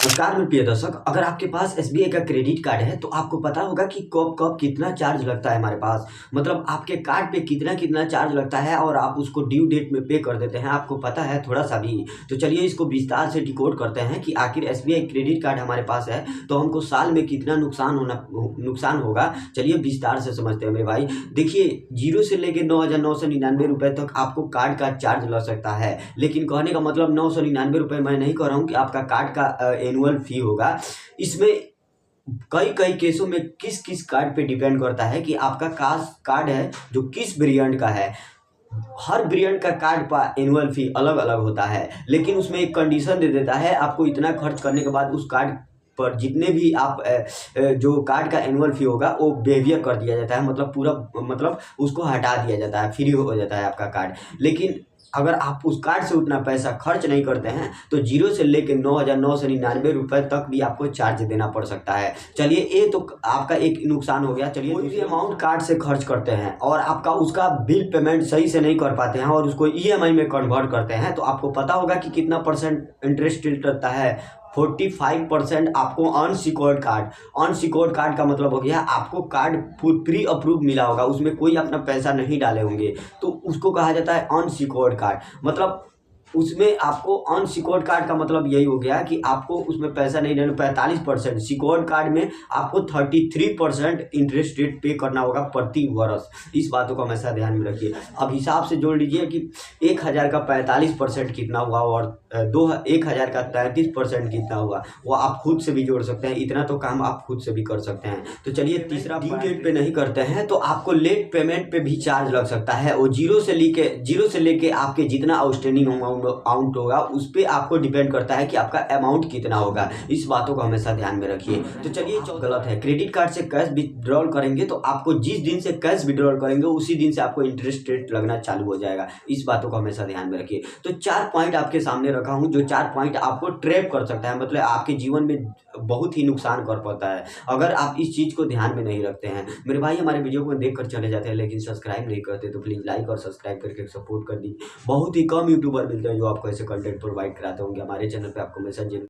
नमस्कार मेरे प्रिय दर्शक, अगर आपके पास एसबीआई का क्रेडिट कार्ड है तो आपको पता होगा कि कब कब कितना चार्ज लगता है हमारे पास। मतलब आपके कार्ड पे कितना कितना चार्ज लगता है और आप उसको ड्यू डेट में पे कर देते हैं, आपको पता है थोड़ा सा भी। तो चलिए इसको विस्तार से डिकोड करते हैं कि आखिर एसबीआई क्रेडिट कार्ड हमारे पास है तो हमको साल में कितना नुकसान होगा। चलिए विस्तार से समझते हैं मेरे भाई। देखिए, 0 से लेकर 9,999 रुपए तक आपको कार्ड का चार्ज लग सकता है। लेकिन कहने का मतलब 999 रुपए मैं नहीं कह रहा हूँ कि आपका कार्ड का एनुअल फी होगा। इसमें कई कई केसों में किस किस कार्ड पे डिपेंड करता है कि आपका कार्ड है जो किस वेरिएंट का है। हर वेरिएंट का कार्ड का एनुअल फी अलग अलग होता है, लेकिन उसमें एक कंडीशन दे देता है, आपको इतना खर्च करने के बाद उस कार्ड पर जितने भी आप जो कार्ड का एनुअल फी होगा वो बेवियर कर दिया जाता है। मतलब पूरा, मतलब उसको हटा दिया जाता है, फ्री हो जाता है आपका कार्ड। लेकिन अगर आप उस कार्ड से उतना पैसा खर्च नहीं करते हैं तो 0 से लेकर 9,999 रुपए तक भी आपको चार्ज देना पड़ सकता है। चलिए, ये तो आपका एक नुकसान हो गया। चलिए, कोई भी अमाउंट कार्ड से खर्च करते हैं और आपका उसका बिल पेमेंट सही से नहीं कर पाते हैं और उसको ईएमआई में कन्वर्ट करते हैं तो आपको पता होगा कि कितना परसेंट इंटरेस्ट रहता है। 45% आपको अनसिक्योर्ड कार्ड का मतलब हो गया आपको कार्ड प्री अप्रूव मिला होगा, उसमें कोई अपना पैसा नहीं डाले होंगे, तो उसको कहा जाता है अनसिक्योर्ड कार्ड। मतलब उसमें आपको अनसिक्योर्ड कार्ड का मतलब यही हो गया कि आपको उसमें पैसा नहीं देना। 45% सिक्योर्ड कार्ड में आपको 33% इंटरेस्ट रेट पे करना होगा प्रति वर्ष। इस बातों को हमेशा ध्यान में रखिए। अब हिसाब से जोड़ लीजिए कि 1,000 का 45% कितना हुआ और 1,000 का 33% कितना हुआ, वो आप खुद से भी जोड़ सकते हैं। इतना तो काम आप खुद से भी कर सकते हैं। तो चलिए, तीसरा, ड्यू डेट पे नहीं करते हैं तो आपको लेट पेमेंट पे भी चार्ज लग सकता है। वो जीरो से लेके आपके जितना आउटस्टैंडिंग अमाउंट होगा उस पर आपको डिपेंड करता है कि आपका अमाउंट कितना होगा। इस बातों को हमेशा ध्यान में रखिए। तो चलिए, गलत है, क्रेडिट कार्ड से कैश विड्रॉल करेंगे तो आपको जिस दिन से कैश विड्रॉल करेंगे उसी दिन से आपको इंटरेस्ट रेट लगना चालू हो जाएगा। इस बातों को हमेशा ध्यान में रखिए। तो 4 पॉइंट आपके सामने रखा हूं जो 4 पॉइंट आपको ट्रैप कर सकता है, मतलब आपके जीवन में बहुत ही नुकसान कर पाता है अगर आप इस चीज को ध्यान में नहीं रखते हैं। मेरे भाई, हमारे वीडियो को देख कर चले जाते हैं लेकिन सब्सक्राइब नहीं करते तो प्लीज लाइक और सब्सक्राइब करके सपोर्ट कर दीजिए। बहुत ही कम यूट्यूबर मिलते हैं जो आपको ऐसे कंटेंट प्रोवाइड कराते होंगे। हमारे चैनल पे आपको मैसेज